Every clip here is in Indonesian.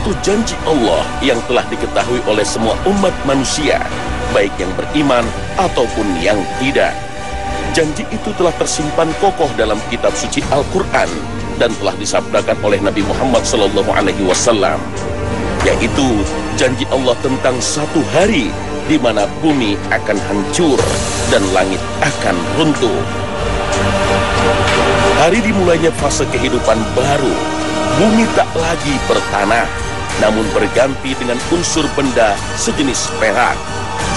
suatu janji Allah yang telah diketahui oleh semua umat manusia, baik yang beriman ataupun yang tidak. Janji itu telah tersimpan kokoh dalam kitab suci Al-Quran dan telah disabdakan oleh Nabi Muhammad SAW, yaitu janji Allah tentang satu hari di mana bumi akan hancur dan langit akan runtuh. Hari dimulainya fase kehidupan baru. Bumi tak lagi bertanah, namun berganti dengan unsur benda sejenis perak,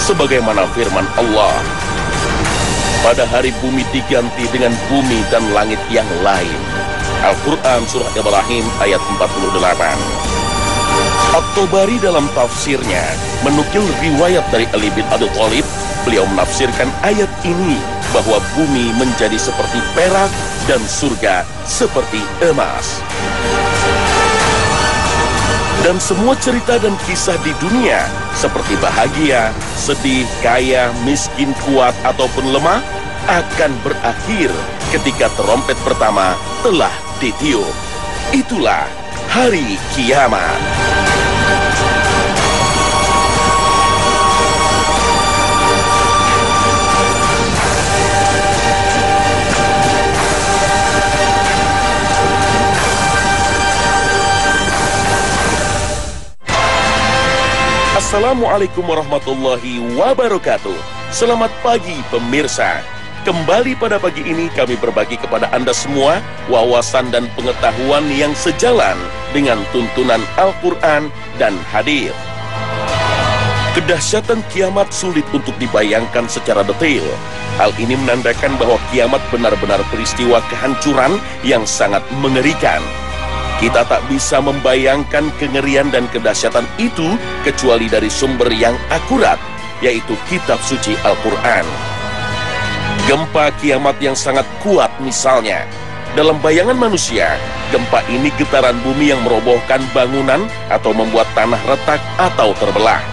sebagaimana firman Allah. Pada hari bumi diganti dengan bumi dan langit yang lain. Al-Quran Surah Ibrahim ayat 48. At-Tabari dalam tafsirnya menukil riwayat dari Ali bin Abi Thalib. Beliau menafsirkan ayat ini bahwa bumi menjadi seperti perak dan surga seperti emas. Dan semua cerita dan kisah di dunia, seperti bahagia, sedih, kaya, miskin, kuat, ataupun lemah, akan berakhir ketika trompet pertama telah ditiup. Itulah hari kiamat. Assalamualaikum warahmatullahi wabarakatuh. Selamat pagi pemirsa. Kembali pada pagi ini kami berbagi kepada Anda semua wawasan dan pengetahuan yang sejalan dengan tuntunan Al-Quran dan hadits. Kedahsyatan kiamat sulit untuk dibayangkan secara detail. Hal ini menandakan bahwa kiamat benar-benar peristiwa kehancuran yang sangat mengerikan. Kita tak bisa membayangkan kengerian dan kedahsyatan itu kecuali dari sumber yang akurat, yaitu kitab suci Al-Quran. Gempa kiamat yang sangat kuat misalnya. Dalam bayangan manusia, gempa ini getaran bumi yang merobohkan bangunan atau membuat tanah retak atau terbelah.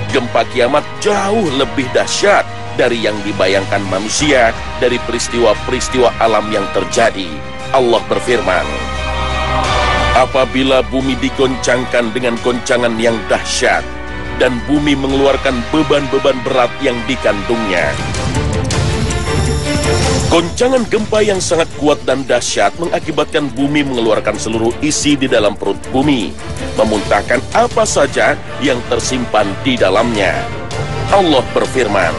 Gempa kiamat jauh lebih dahsyat dari yang dibayangkan manusia dari peristiwa-peristiwa alam yang terjadi. Allah berfirman, apabila bumi digoncangkan dengan goncangan yang dahsyat, dan bumi mengeluarkan beban-beban berat yang dikandungnya. Goncangan gempa yang sangat kuat dan dahsyat mengakibatkan bumi mengeluarkan seluruh isi di dalam perut bumi, memuntahkan apa saja yang tersimpan di dalamnya. Allah berfirman,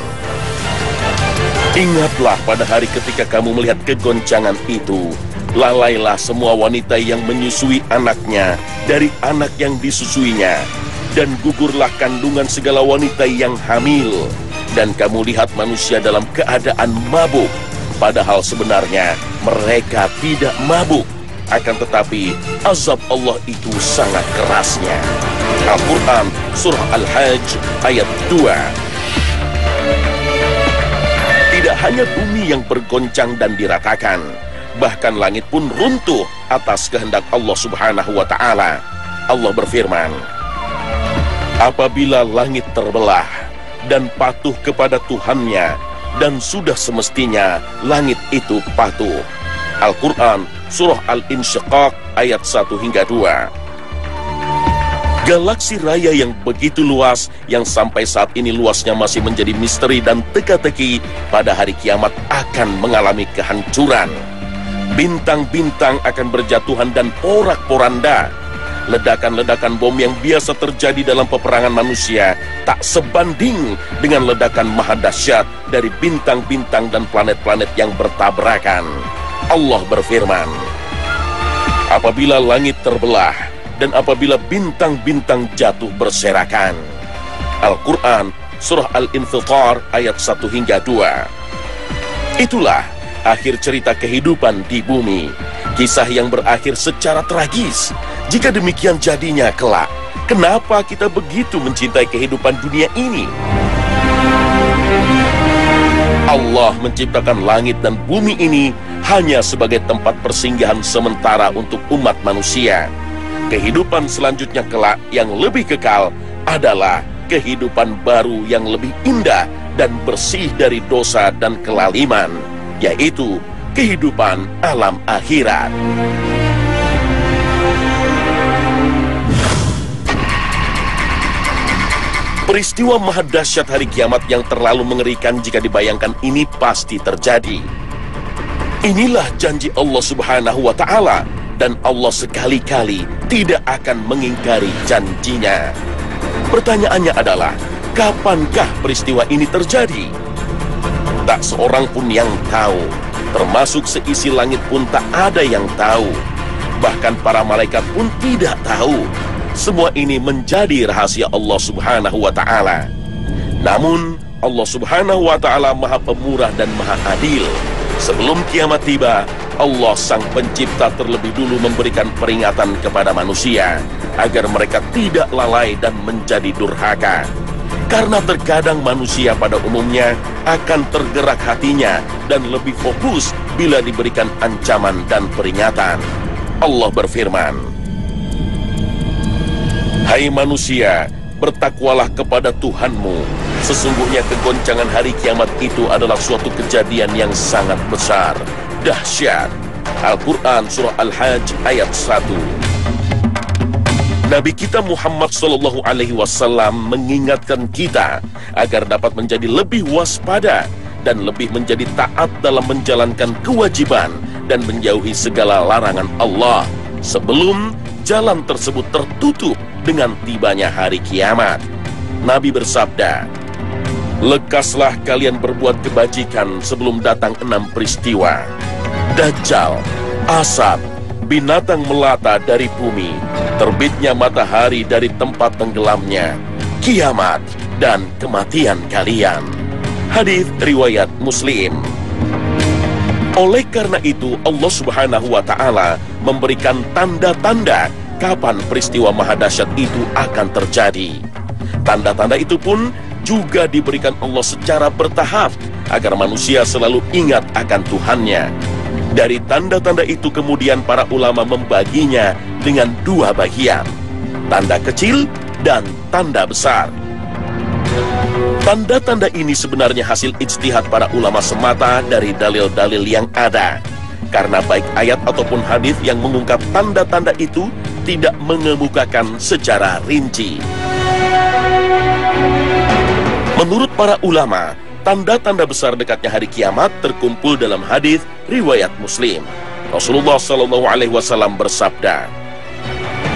ingatlah pada hari ketika kamu melihat kegoncangan itu. Lalailah semua wanita yang menyusui anaknya dari anak yang disusuinya, dan gugurlah kandungan segala wanita yang hamil. Dan kamu lihat manusia dalam keadaan mabuk, padahal sebenarnya mereka tidak mabuk. Akan tetapi azab Allah itu sangat kerasnya. Al-Quran Surah Al-Hajj ayat 2. Tidak hanya bumi yang bergoncang dan diratakan, bahkan langit pun runtuh atas kehendak Allah Subhanahu wa Ta'ala. Allah berfirman, apabila langit terbelah dan patuh kepada Tuhannya, dan sudah semestinya langit itu patuh. Al-Quran Surah Al-Insyiqaq ayat 1 hingga 2. Galaksi raya yang begitu luas, yang sampai saat ini luasnya masih menjadi misteri dan teka-teki, pada hari kiamat akan mengalami kehancuran. Bintang-bintang akan berjatuhan dan porak-poranda. Ledakan-ledakan bom yang biasa terjadi dalam peperangan manusia tak sebanding dengan ledakan maha dahsyat dari bintang-bintang dan planet-planet yang bertabrakan. Allah berfirman, apabila langit terbelah dan apabila bintang-bintang jatuh berserakan. Al-Quran Surah Al-Infitar ayat 1 hingga 2. Itulah akhir cerita kehidupan di bumi, kisah yang berakhir secara tragis. Jika demikian jadinya kelak, kenapa kita begitu mencintai kehidupan dunia ini? Allah menciptakan langit dan bumi ini hanya sebagai tempat persinggahan sementara untuk umat manusia. Kehidupan selanjutnya kelak yang lebih kekal adalah kehidupan baru yang lebih indah dan bersih dari dosa dan kelaliman, yaitu kehidupan alam akhirat. Peristiwa maha dahsyat hari kiamat yang terlalu mengerikan jika dibayangkan ini pasti terjadi. Inilah janji Allah Subhanahu wa Ta'ala, dan Allah sekali-kali tidak akan mengingkari janjinya. Pertanyaannya adalah, kapankah peristiwa ini terjadi? Tak seorang pun yang tahu, termasuk seisi langit pun tak ada yang tahu. Bahkan para malaikat pun tidak tahu. Semua ini menjadi rahasia Allah Subhanahu wa Ta'ala. Namun, Allah Subhanahu wa Ta'ala Maha Pemurah dan Maha Adil. Sebelum kiamat tiba, Allah Sang Pencipta terlebih dulu memberikan peringatan kepada manusia agar mereka tidak lalai dan menjadi durhaka. Karena terkadang manusia pada umumnya akan tergerak hatinya dan lebih fokus bila diberikan ancaman dan peringatan. Allah berfirman, "Hai manusia, bertakwalah kepada Tuhanmu. Sesungguhnya kegoncangan hari kiamat itu adalah suatu kejadian yang sangat besar, dahsyat." Al-Quran Surah Al-Hajj ayat 1. Nabi kita Muhammad SAW mengingatkan kita agar dapat menjadi lebih waspada dan lebih menjadi taat dalam menjalankan kewajiban dan menjauhi segala larangan Allah sebelum jalan tersebut tertutup dengan tibanya hari kiamat. Nabi bersabda, "Lekaslah kalian berbuat kebajikan sebelum datang 6 peristiwa: Dajjal, asap, binatang melata dari bumi, terbitnya matahari dari tempat tenggelamnya, kiamat, dan kematian kalian." Hadis riwayat Muslim. Oleh karena itu, Allah Subhanahu wa Ta'ala memberikan tanda-tanda kapan peristiwa maha dahsyat itu akan terjadi. Tanda-tanda itu pun juga diberikan Allah secara bertahap agar manusia selalu ingat akan Tuhannya. Dari tanda-tanda itu kemudian para ulama membaginya dengan 2 bagian, tanda kecil dan tanda besar. Tanda-tanda ini sebenarnya hasil ijtihad para ulama semata dari dalil-dalil yang ada. Karena baik ayat ataupun hadis yang mengungkap tanda-tanda itu tidak mengemukakan secara rinci. Menurut para ulama, tanda-tanda besar dekatnya hari kiamat terkumpul dalam hadis riwayat Muslim. Rasulullah SAW bersabda,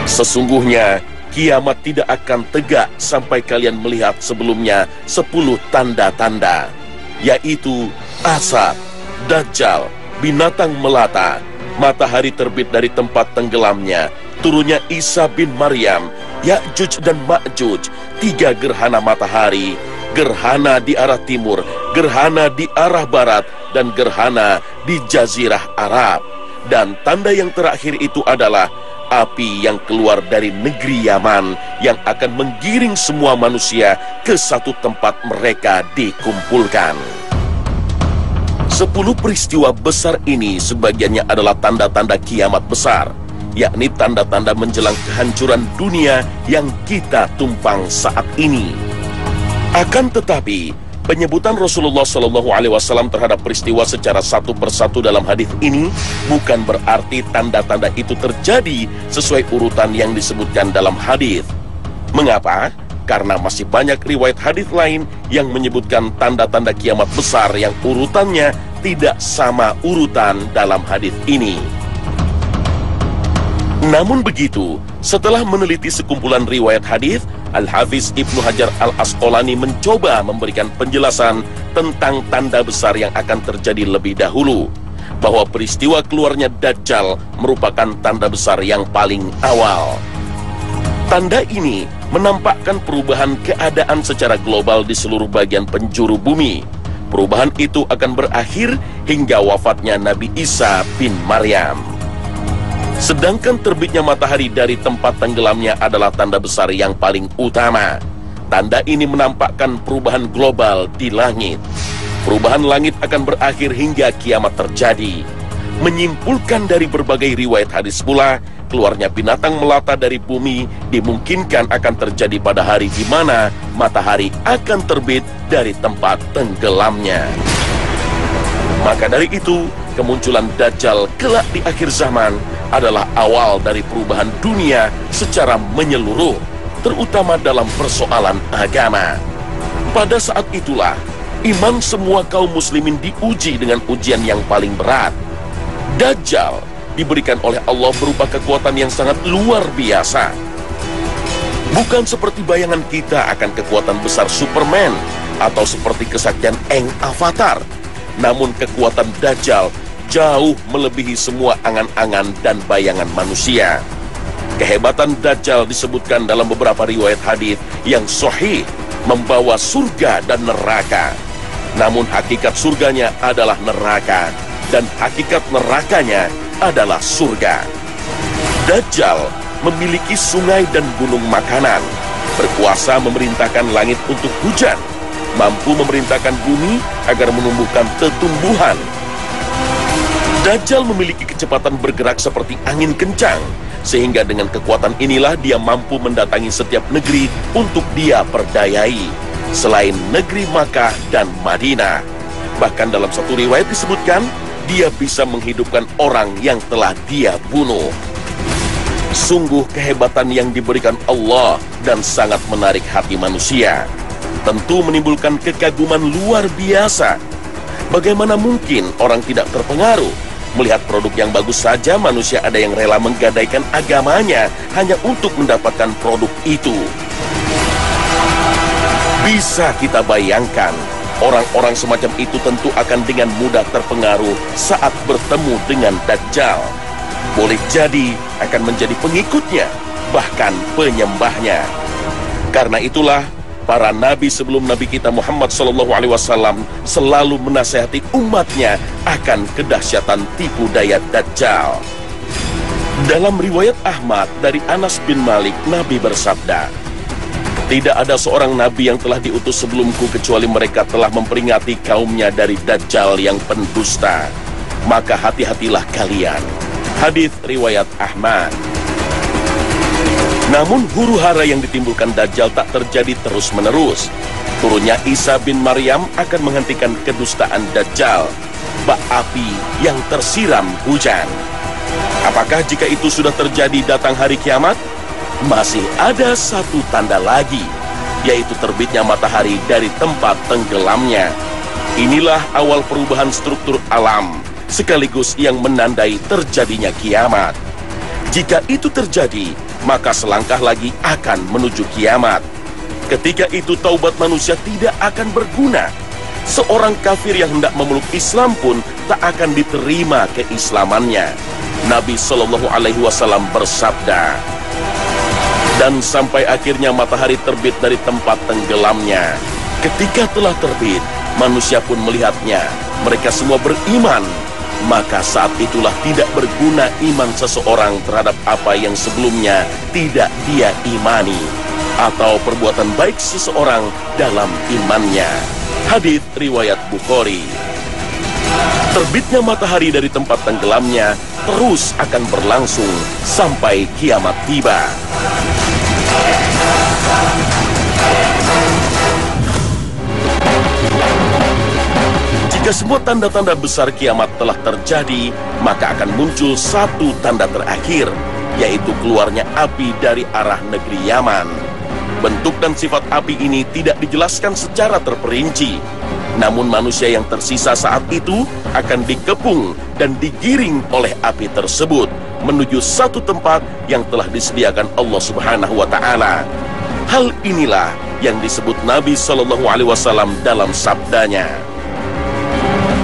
"Sesungguhnya kiamat tidak akan tegak sampai kalian melihat sebelumnya 10 tanda-tanda, yaitu asap, dajjal, binatang melata, matahari terbit dari tempat tenggelamnya, turunnya Isa bin Maryam, Ya'juj dan Ma'juj, 3 gerhana matahari, gerhana di arah timur, gerhana di arah barat, dan gerhana di Jazirah Arab. Dan tanda yang terakhir itu adalah api yang keluar dari negeri Yaman yang akan menggiring semua manusia ke satu tempat mereka dikumpulkan." 10 peristiwa besar ini sebagiannya adalah tanda-tanda kiamat besar, yakni tanda-tanda menjelang kehancuran dunia yang kita tumpang saat ini. Akan tetapi, penyebutan Rasulullah SAW terhadap peristiwa secara satu persatu dalam hadis ini bukan berarti tanda-tanda itu terjadi sesuai urutan yang disebutkan dalam hadis. Mengapa? Karena masih banyak riwayat hadis lain yang menyebutkan tanda-tanda kiamat besar yang urutannya tidak sama urutan dalam hadis ini. Namun begitu, setelah meneliti sekumpulan riwayat hadis, Al-Hafiz Ibnu Hajar Al-Asqalani mencoba memberikan penjelasan tentang tanda besar yang akan terjadi lebih dahulu, bahwa peristiwa keluarnya Dajjal merupakan tanda besar yang paling awal. Tanda ini menampakkan perubahan keadaan secara global di seluruh bagian penjuru bumi. Perubahan itu akan berakhir hingga wafatnya Nabi Isa bin Maryam. Sedangkan terbitnya matahari dari tempat tenggelamnya adalah tanda besar yang paling utama. Tanda ini menampakkan perubahan global di langit. Perubahan langit akan berakhir hingga kiamat terjadi. Menyimpulkan dari berbagai riwayat hadis pula, keluarnya binatang melata dari bumi dimungkinkan akan terjadi pada hari di mana matahari akan terbit dari tempat tenggelamnya. Maka dari itu, kemunculan Dajjal kelak di akhir zaman adalah awal dari perubahan dunia secara menyeluruh. terutama dalam persoalan agama. Pada saat itulah, iman semua kaum muslimin diuji dengan ujian yang paling berat. Dajjal diberikan oleh Allah berupa kekuatan yang sangat luar biasa. Bukan seperti bayangan kita akan kekuatan besar Superman atau seperti kesaktian Aang Avatar. Namun kekuatan Dajjal jauh melebihi semua angan-angan dan bayangan manusia. Kehebatan Dajjal disebutkan dalam beberapa riwayat hadis yang sahih membawa surga dan neraka. Namun hakikat surganya adalah neraka dan hakikat nerakanya adalah surga. Dajjal memiliki sungai dan gunung makanan, berkuasa memerintahkan langit untuk hujan, mampu memerintahkan bumi agar menumbuhkan tumbuhan. Dajjal memiliki kecepatan bergerak seperti angin kencang, sehingga dengan kekuatan inilah dia mampu mendatangi setiap negeri untuk dia perdayai, selain negeri Makkah dan Madinah. Bahkan dalam satu riwayat disebutkan, dia bisa menghidupkan orang yang telah dia bunuh. Sungguh kehebatan yang diberikan Allah dan sangat menarik hati manusia. Tentu menimbulkan kekaguman luar biasa. Bagaimana mungkin orang tidak terpengaruh? Melihat produk yang bagus saja manusia ada yang rela menggadaikan agamanya hanya untuk mendapatkan produk itu. Bisa kita bayangkan, orang-orang semacam itu tentu akan dengan mudah terpengaruh saat bertemu dengan Dajjal. Boleh jadi akan menjadi pengikutnya, bahkan penyembahnya. Karena itulah, para nabi sebelum Nabi kita Muhammad SAW selalu menasihati umatnya akan kedahsyatan tipu daya Dajjal. Dalam riwayat Ahmad dari Anas bin Malik, Nabi bersabda, "Tidak ada seorang nabi yang telah diutus sebelumku kecuali mereka telah memperingati kaumnya dari Dajjal yang pendusta. Maka hati-hatilah kalian." Hadis riwayat Ahmad. Namun huru-hara yang ditimbulkan Dajjal tak terjadi terus-menerus. Turunnya Isa bin Maryam akan menghentikan kedustaan Dajjal, bak api yang tersiram hujan. Apakah jika itu sudah terjadi datang hari kiamat? Masih ada satu tanda lagi, yaitu terbitnya matahari dari tempat tenggelamnya. Inilah awal perubahan struktur alam, sekaligus yang menandai terjadinya kiamat. Jika itu terjadi, maka selangkah lagi akan menuju kiamat. Ketika itu taubat manusia tidak akan berguna. Seorang kafir yang hendak memeluk Islam pun tak akan diterima keislamannya. Nabi SAW bersabda, "Dan sampai akhirnya matahari terbit dari tempat tenggelamnya. Ketika telah terbit, manusia pun melihatnya. Mereka semua beriman. Maka saat itulah tidak berguna iman seseorang terhadap apa yang sebelumnya tidak dia imani, atau perbuatan baik seseorang dalam imannya." Hadits riwayat Bukhari. Terbitnya matahari dari tempat tenggelamnya terus akan berlangsung sampai kiamat tiba. Jika semua tanda-tanda besar kiamat telah terjadi, maka akan muncul satu tanda terakhir, yaitu keluarnya api dari arah negeri Yaman. Bentuk dan sifat api ini tidak dijelaskan secara terperinci. Namun manusia yang tersisa saat itu akan dikepung dan digiring oleh api tersebut menuju satu tempat yang telah disediakan Allah Subhanahu wa Ta'ala. Hal inilah yang disebut Nabi SAW dalam sabdanya.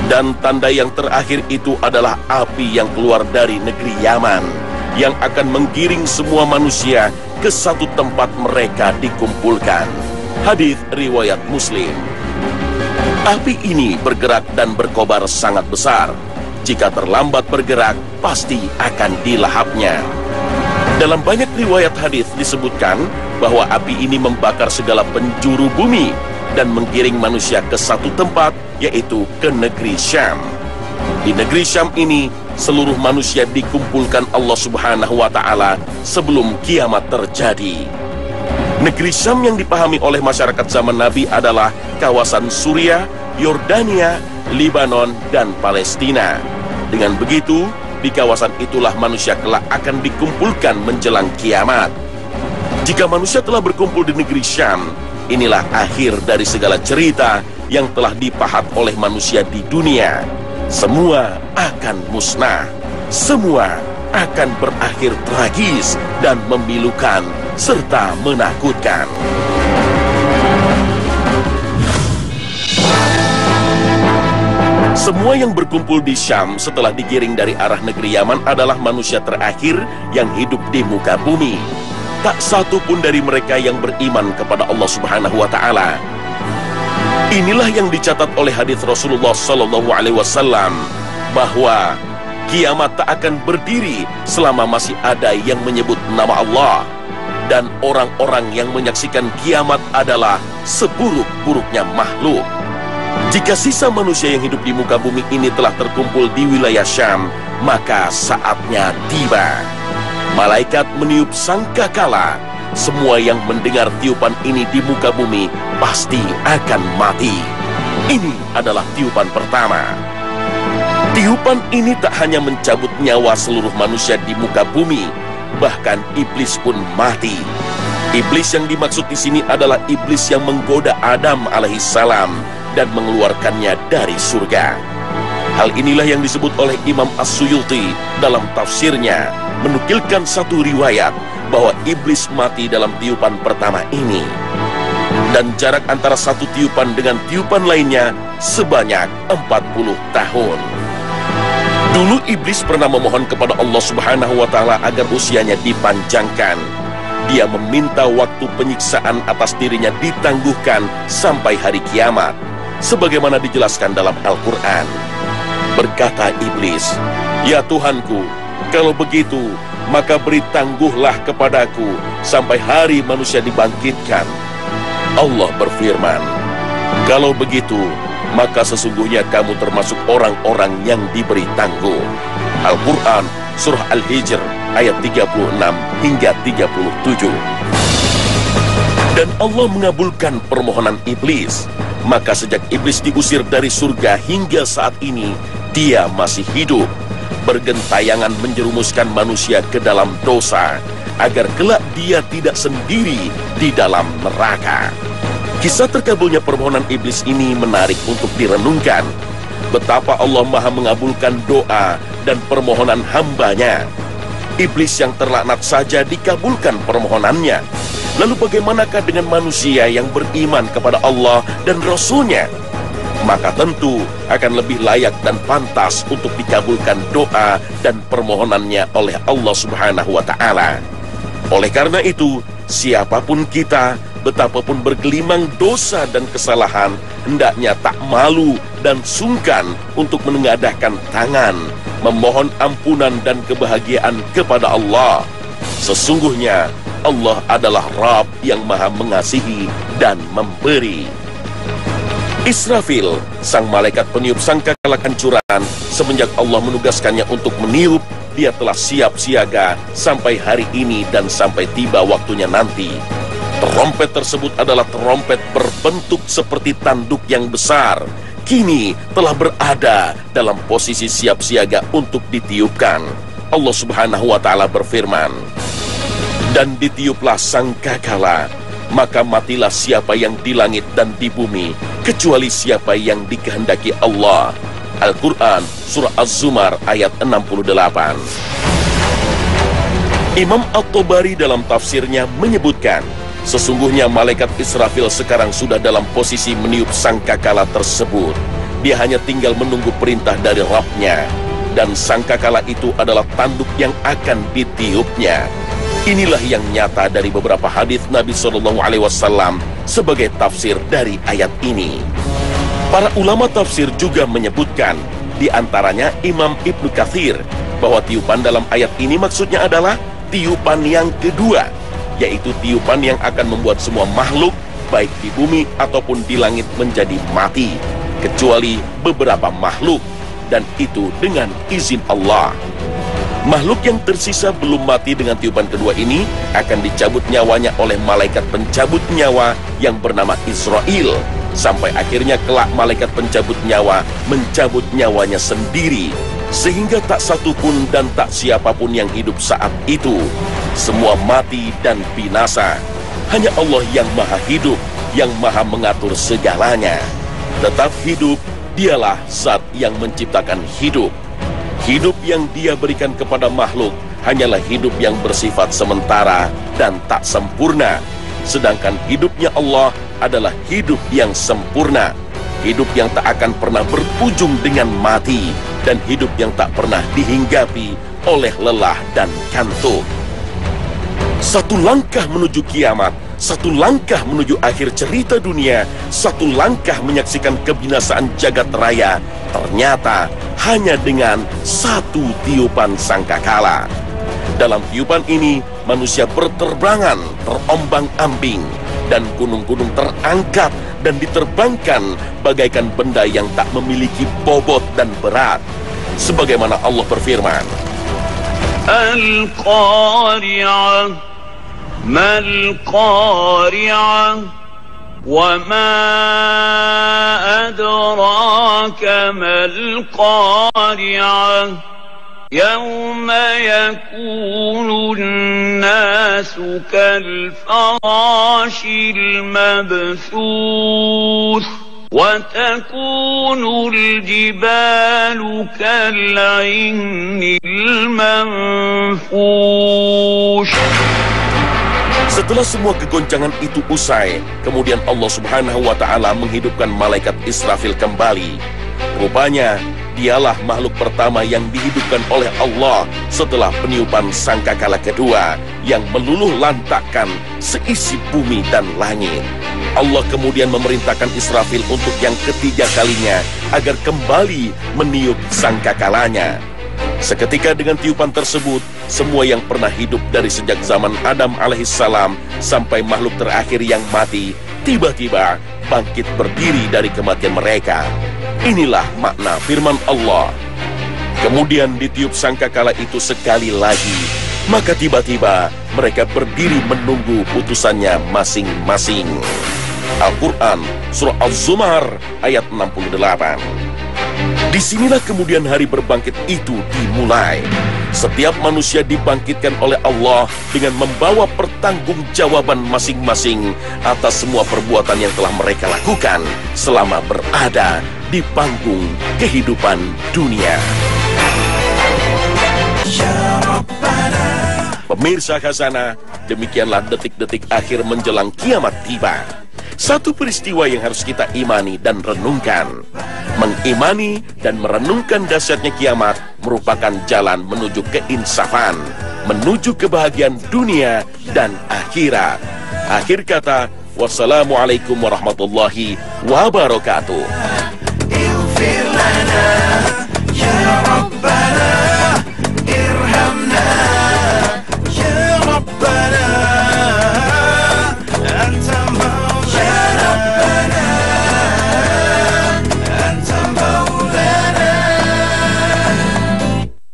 Dan tanda yang terakhir itu adalah api yang keluar dari negeri Yaman, yang akan menggiring semua manusia ke satu tempat mereka dikumpulkan. Hadits riwayat Muslim. Api ini bergerak dan berkobar sangat besar. Jika terlambat bergerak, pasti akan dilahapnya. Dalam banyak riwayat hadis disebutkan bahwa api ini membakar segala penjuru bumi dan menggiring manusia ke satu tempat, yaitu ke negeri Syam. Di negeri Syam ini, seluruh manusia dikumpulkan Allah Subhanahu wa Ta'ala sebelum kiamat terjadi. Negeri Syam yang dipahami oleh masyarakat zaman Nabi adalah kawasan Suriah, Yordania, Libanon, dan Palestina. Dengan begitu, di kawasan itulah manusia kelak akan dikumpulkan menjelang kiamat. Jika manusia telah berkumpul di negeri Syam, inilah akhir dari segala cerita yang telah dipahat oleh manusia di dunia. Semua akan musnah. Semua akan berakhir tragis dan memilukan serta menakutkan. Semua yang berkumpul di Syam setelah digiring dari arah negeri Yaman adalah manusia terakhir yang hidup di muka bumi. Tak satu pun dari mereka yang beriman kepada Allah Subhanahu wa Ta'ala. Inilah yang dicatat oleh hadis Rasulullah Sallallahu Alaihi Wasallam bahwa kiamat tak akan berdiri selama masih ada yang menyebut nama Allah, dan orang-orang yang menyaksikan kiamat adalah seburuk-buruknya makhluk. Jika sisa manusia yang hidup di muka bumi ini telah terkumpul di wilayah Syam, maka saatnya tiba. Malaikat meniup sangkakala. Semua yang mendengar tiupan ini di muka bumi pasti akan mati. Ini adalah tiupan pertama. Tiupan ini tak hanya mencabut nyawa seluruh manusia di muka bumi, bahkan iblis pun mati. Iblis yang dimaksud di sini adalah iblis yang menggoda Adam alaihissalam dan mengeluarkannya dari surga. Hal inilah yang disebut oleh Imam As-Suyuti dalam tafsirnya, menukilkan satu riwayat bahwa iblis mati dalam tiupan pertama ini. Dan jarak antara satu tiupan dengan tiupan lainnya sebanyak 40 tahun. Dulu iblis pernah memohon kepada Allah Subhanahu wa Ta'ala agar usianya dipanjangkan. Dia meminta waktu penyiksaan atas dirinya ditangguhkan sampai hari kiamat, sebagaimana dijelaskan dalam Al-Quran. Berkata iblis, "Ya Tuhanku, kalau begitu, maka beri tangguhlah kepadaku sampai hari manusia dibangkitkan." Allah berfirman, "Kalau begitu, maka sesungguhnya kamu termasuk orang-orang yang diberi tangguh." Al-Quran, Surah Al-Hijr, ayat 36 hingga 37. Dan Allah mengabulkan permohonan iblis. Maka sejak iblis diusir dari surga hingga saat ini, dia masih hidup, bergentayangan menjerumuskan manusia ke dalam dosa, agar kelak dia tidak sendiri di dalam neraka. Kisah terkabulnya permohonan iblis ini menarik untuk direnungkan. Betapa Allah Maha mengabulkan doa dan permohonan hambanya. Iblis yang terlaknat saja dikabulkan permohonannya. Lalu bagaimanakah dengan manusia yang beriman kepada Allah dan Rasul-Nya? Maka tentu akan lebih layak dan pantas untuk dikabulkan doa dan permohonannya oleh Allah Subhanahu wa Ta'ala. Oleh karena itu, siapapun kita, betapapun bergelimang dosa dan kesalahan, hendaknya tak malu dan sungkan untuk menengadahkan tangan, memohon ampunan dan kebahagiaan kepada Allah. Sesungguhnya Allah adalah Rabb yang Maha mengasihi dan memberi. Israfil, sang malaikat peniup sangkakala kancuran, semenjak Allah menugaskannya untuk meniup, dia telah siap siaga sampai hari ini dan sampai tiba waktunya nanti. Terompet tersebut adalah terompet berbentuk seperti tanduk yang besar. Kini telah berada dalam posisi siap siaga untuk ditiupkan. Allah Subhanahu wa Ta'ala berfirman, "Dan ditiuplah sangkakala, maka matilah siapa yang di langit dan di bumi, kecuali siapa yang dikehendaki Allah." Al-Quran, Surah Az-Zumar, ayat 68. Imam At-Tabari dalam tafsirnya menyebutkan, sesungguhnya malaikat Israfil sekarang sudah dalam posisi meniup sangkakala tersebut. Dia hanya tinggal menunggu perintah dari Rabb-Nya. Dan sangkakala itu adalah tanduk yang akan ditiupnya. Inilah yang nyata dari beberapa hadis Nabi SAW sebagai tafsir dari ayat ini. Para ulama tafsir juga menyebutkan, di antaranya Imam Ibnu Katsir, bahwa tiupan dalam ayat ini maksudnya adalah tiupan yang kedua, yaitu tiupan yang akan membuat semua makhluk, baik di bumi ataupun di langit, menjadi mati, kecuali beberapa makhluk, dan itu dengan izin Allah. Makhluk yang tersisa belum mati dengan tiupan kedua ini akan dicabut nyawanya oleh malaikat pencabut nyawa yang bernama Israel, sampai akhirnya kelak malaikat pencabut nyawa mencabut nyawanya sendiri, Sehingga tak satu pun dan tak siapapun yang hidup saat itu. Semua mati dan binasa. Hanya Allah yang maha hidup, yang maha mengatur segalanya. Tetap hidup, dialah zat yang menciptakan hidup. Hidup yang dia berikan kepada makhluk hanyalah hidup yang bersifat sementara dan tak sempurna. Sedangkan hidupnya Allah adalah hidup yang sempurna. Hidup yang tak akan pernah berujung dengan mati. Dan hidup yang tak pernah dihinggapi oleh lelah dan kantuk. Satu langkah menuju kiamat, satu langkah menuju akhir cerita dunia, satu langkah menyaksikan kebinasaan jagat raya, ternyata hanya dengan satu tiupan sangkakala. Dalam tiupan ini, manusia berterbangan, terombang-ambing, dan gunung-gunung terangkat dan diterbangkan bagaikan benda yang tak memiliki bobot dan berat. Sebagaimana Allah berfirman, Al-Qari'ah, Mal-Qari'ah, wa ma adraka mal-Qari'ah, yawma yakunun nasu kal-farashil mabthuth. وَتَكُونُ الْجِبَالُ كَالْعِهْنِ الْمَنفُوشِ. Setelah semua kegoncangan itu usai, kemudian Allah Subhanahu wa Ta'ala menghidupkan malaikat Israfil kembali. Rupanya, dialah makhluk pertama yang dihidupkan oleh Allah setelah peniupan sangkakala kedua yang meluluh lantakkan seisi bumi dan langit. Allah kemudian memerintahkan Israfil untuk yang ketiga kalinya agar kembali meniup sangkakalanya. Seketika dengan tiupan tersebut, semua yang pernah hidup dari sejak zaman Adam alaihissalam sampai makhluk terakhir yang mati, tiba-tiba bangkit berdiri dari kematian mereka. Inilah makna firman Allah. Kemudian ditiup sangkakala itu sekali lagi, maka tiba-tiba mereka berdiri menunggu putusannya masing-masing. Al-Quran, Surah Az-Zumar, ayat 68. Disinilah kemudian hari berbangkit itu dimulai. Setiap manusia dibangkitkan oleh Allah dengan membawa pertanggungjawaban masing-masing atas semua perbuatan yang telah mereka lakukan selama berada di panggung kehidupan dunia. Pemirsa Khazanah, demikianlah detik-detik akhir menjelang kiamat tiba. Satu peristiwa yang harus kita imani dan renungkan. Mengimani dan merenungkan dahsyatnya kiamat merupakan jalan menuju keinsafan, menuju kebahagiaan dunia dan akhirat. Akhir kata, wassalamualaikum warahmatullahi wabarakatuh.